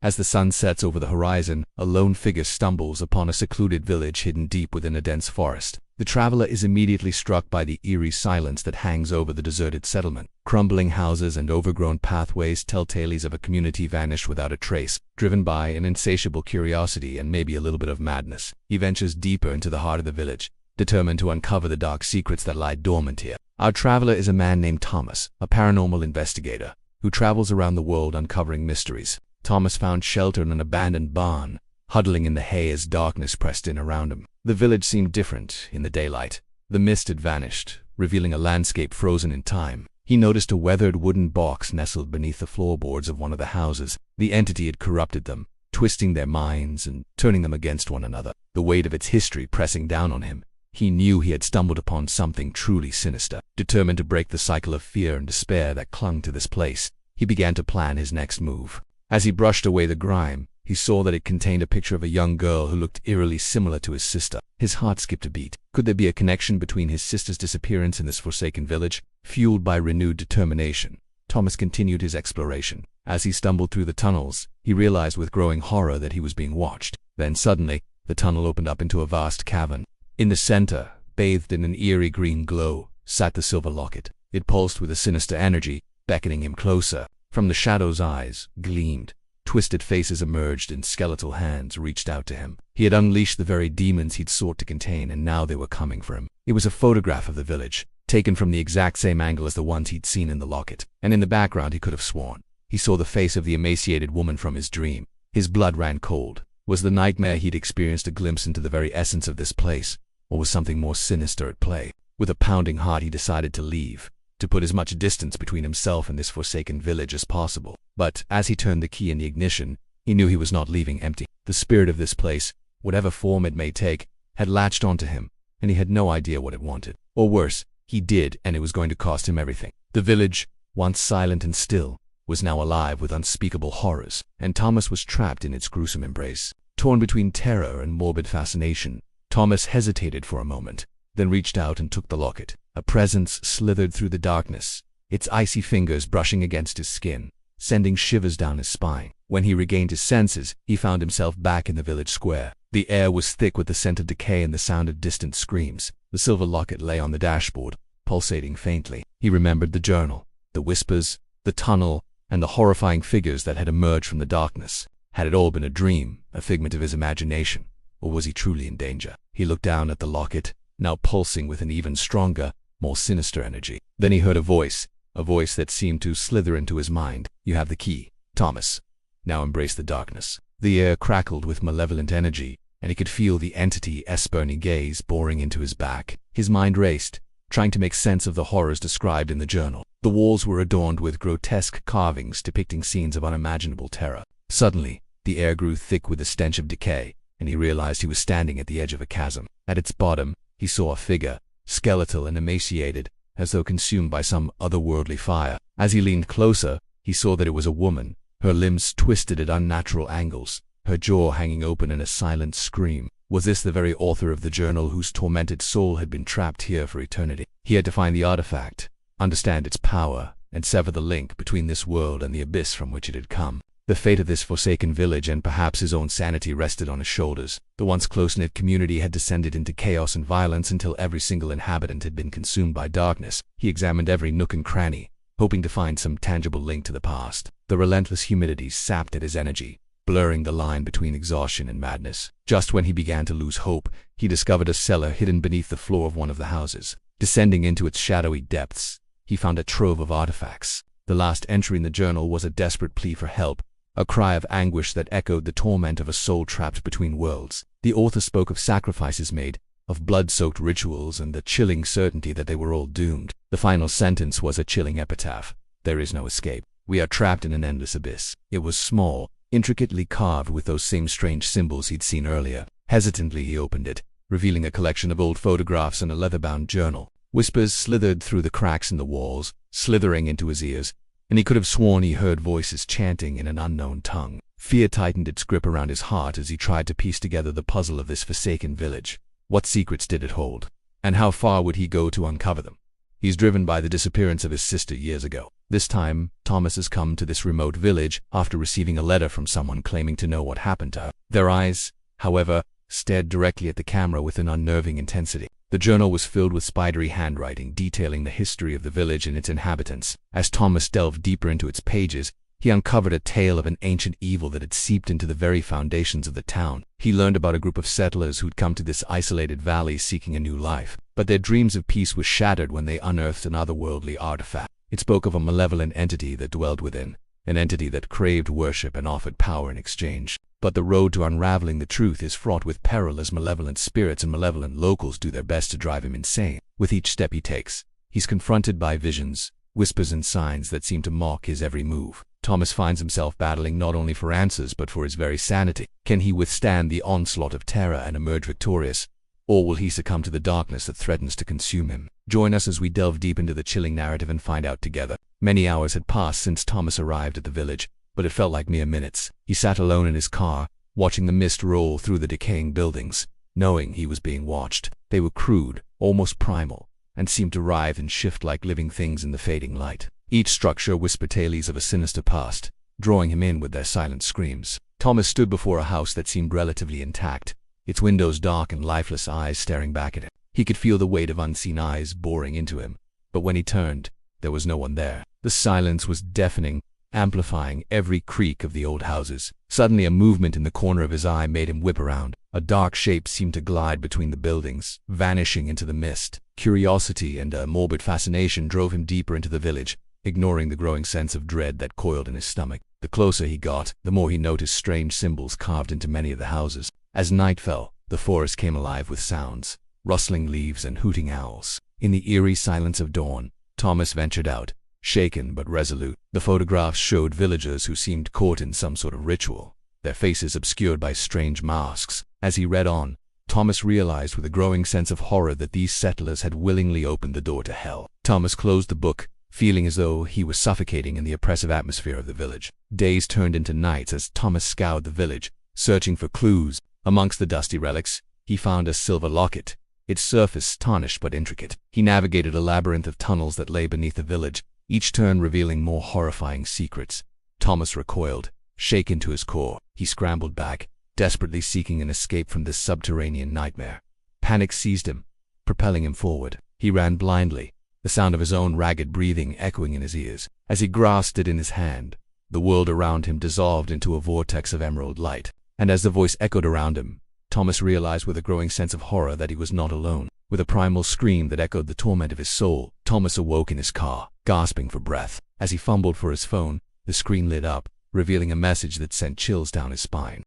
As the sun sets over the horizon, a lone figure stumbles upon a secluded village hidden deep within a dense forest. The traveler is immediately struck by the eerie silence that hangs over the deserted settlement. Crumbling houses and overgrown pathways tell tales of a community vanished without a trace. Driven by an insatiable curiosity and maybe a little bit of madness, he ventures deeper into the heart of the village, determined to uncover the dark secrets that lie dormant here. Our traveler is a man named Thomas, a paranormal investigator, who travels around the world uncovering mysteries. Thomas found shelter in an abandoned barn, huddling in the hay as darkness pressed in around him. The village seemed different in the daylight. The mist had vanished, revealing a landscape frozen in time. He noticed a weathered wooden box nestled beneath the floorboards of one of the houses. The entity had corrupted them, twisting their minds and turning them against one another. The weight of its history pressing down on him, he knew he had stumbled upon something truly sinister. Determined to break the cycle of fear and despair that clung to this place, he began to plan his next move. As he brushed away the grime, he saw that it contained a picture of a young girl who looked eerily similar to his sister. His heart skipped a beat. Could there be a connection between his sister's disappearance and this forsaken village? Fueled by renewed determination, Thomas continued his exploration. As he stumbled through the tunnels, he realized with growing horror that he was being watched. Then suddenly, the tunnel opened up into a vast cavern. In the center, bathed in an eerie green glow, sat the silver locket. It pulsed with a sinister energy, beckoning him closer. From the shadows, eyes gleamed. Twisted faces emerged and skeletal hands reached out to him. He had unleashed the very demons he'd sought to contain, and now they were coming for him. It was a photograph of the village, taken from the exact same angle as the ones he'd seen in the locket. And in the background, he could have sworn he saw the face of the emaciated woman from his dream. His blood ran cold. Was the nightmare he'd experienced a glimpse into the very essence of this place, or was something more sinister at play? With a pounding heart, he decided to leave, to put as much distance between himself and this forsaken village as possible. But as he turned the key in the ignition, he knew he was not leaving empty. The spirit of this place, whatever form it may take, had latched onto him, and he had no idea what it wanted. Or worse, he did, and it was going to cost him everything. The village, once silent and still, was now alive with unspeakable horrors, and Thomas was trapped in its gruesome embrace. Torn between terror and morbid fascination, Thomas hesitated for a moment, then reached out and took the locket. A presence slithered through the darkness, its icy fingers brushing against his skin, sending shivers down his spine. When he regained his senses, he found himself back in the village square. The air was thick with the scent of decay and the sound of distant screams. The silver locket lay on the dashboard, pulsating faintly. He remembered the journal, the whispers, the tunnel, and the horrifying figures that had emerged from the darkness. Had it all been a dream, a figment of his imagination, or was he truly in danger? He looked down at the locket, now pulsing with an even stronger, more sinister energy. Then he heard a voice that seemed to slither into his mind. "You have the key, Thomas. Now embrace the darkness." The air crackled with malevolent energy, and he could feel the entity's burning gaze boring into his back. His mind raced, trying to make sense of the horrors described in the journal. The walls were adorned with grotesque carvings depicting scenes of unimaginable terror. Suddenly, the air grew thick with the stench of decay, and he realized he was standing at the edge of a chasm. At its bottom, he saw a figure, skeletal and emaciated, as though consumed by some otherworldly fire. As he leaned closer, he saw that it was a woman, her limbs twisted at unnatural angles, her jaw hanging open in a silent scream. Was this the very author of the journal whose tormented soul had been trapped here for eternity? He had to find the artifact, understand its power, and sever the link between this world and the abyss from which it had come. The fate of this forsaken village and perhaps his own sanity rested on his shoulders. The once close-knit community had descended into chaos and violence until every single inhabitant had been consumed by darkness. He examined every nook and cranny, hoping to find some tangible link to the past. The relentless humidity sapped at his energy, blurring the line between exhaustion and madness. Just when he began to lose hope, he discovered a cellar hidden beneath the floor of one of the houses. Descending into its shadowy depths, he found a trove of artifacts. The last entry in the journal was a desperate plea for help, a cry of anguish that echoed the torment of a soul trapped between worlds. The author spoke of sacrifices made, of blood-soaked rituals, and the chilling certainty that they were all doomed. The final sentence was a chilling epitaph. "There is no escape. We are trapped in an endless abyss." It was small, intricately carved with those same strange symbols he'd seen earlier. Hesitantly he opened it, revealing a collection of old photographs and a leather-bound journal. Whispers slithered through the cracks in the walls, slithering into his ears, and he could have sworn he heard voices chanting in an unknown tongue. Fear tightened its grip around his heart as he tried to piece together the puzzle of this forsaken village. What secrets did it hold? And how far would he go to uncover them? He's driven by the disappearance of his sister years ago. This time, Thomas has come to this remote village after receiving a letter from someone claiming to know what happened to her. Their eyes, however, stared directly at the camera with an unnerving intensity. The journal was filled with spidery handwriting detailing the history of the village and its inhabitants. As Thomas delved deeper into its pages, he uncovered a tale of an ancient evil that had seeped into the very foundations of the town. He learned about a group of settlers who'd come to this isolated valley seeking a new life, but their dreams of peace were shattered when they unearthed an otherworldly artifact. It spoke of a malevolent entity that dwelled within, an entity that craved worship and offered power in exchange. But the road to unraveling the truth is fraught with peril as malevolent spirits and malevolent locals do their best to drive him insane. With each step he takes, he's confronted by visions, whispers and signs that seem to mock his every move. Thomas finds himself battling not only for answers but for his very sanity. Can he withstand the onslaught of terror and emerge victorious, or will he succumb to the darkness that threatens to consume him? Join us as we delve deep into the chilling narrative and find out together. Many hours had passed since Thomas arrived at the village, but it felt like mere minutes. He sat alone in his car, watching the mist roll through the decaying buildings, knowing he was being watched. They were crude, almost primal, and seemed to writhe and shift like living things in the fading light. Each structure whispered tales of a sinister past, drawing him in with their silent screams. Thomas stood before a house that seemed relatively intact, its windows dark and lifeless eyes staring back at him. He could feel the weight of unseen eyes boring into him, but when he turned, there was no one there. The silence was deafening, amplifying every creak of the old houses. Suddenly a movement in the corner of his eye made him whip around. A dark shape seemed to glide between the buildings, vanishing into the mist. Curiosity and a morbid fascination drove him deeper into the village, ignoring the growing sense of dread that coiled in his stomach. The closer he got, the more he noticed strange symbols carved into many of the houses. As night fell, the forest came alive with sounds, rustling leaves and hooting owls. In the eerie silence of dawn, Thomas ventured out, shaken but resolute. The photographs showed villagers who seemed caught in some sort of ritual, their faces obscured by strange masks. As he read on, Thomas realized with a growing sense of horror that these settlers had willingly opened the door to hell. Thomas closed the book, feeling as though he was suffocating in the oppressive atmosphere of the village. Days turned into nights as Thomas scoured the village, searching for clues. Amongst the dusty relics, he found a silver locket, its surface tarnished but intricate. He navigated a labyrinth of tunnels that lay beneath the village, each turn revealing more horrifying secrets. Thomas recoiled, shaken to his core. He scrambled back, desperately seeking an escape from this subterranean nightmare. Panic seized him, propelling him forward. He ran blindly, the sound of his own ragged breathing echoing in his ears. As he grasped it in his hand, the world around him dissolved into a vortex of emerald light. And as the voice echoed around him, Thomas realized with a growing sense of horror that he was not alone. With a primal scream that echoed the torment of his soul, Thomas awoke in his car, gasping for breath. As he fumbled for his phone, the screen lit up, revealing a message that sent chills down his spine.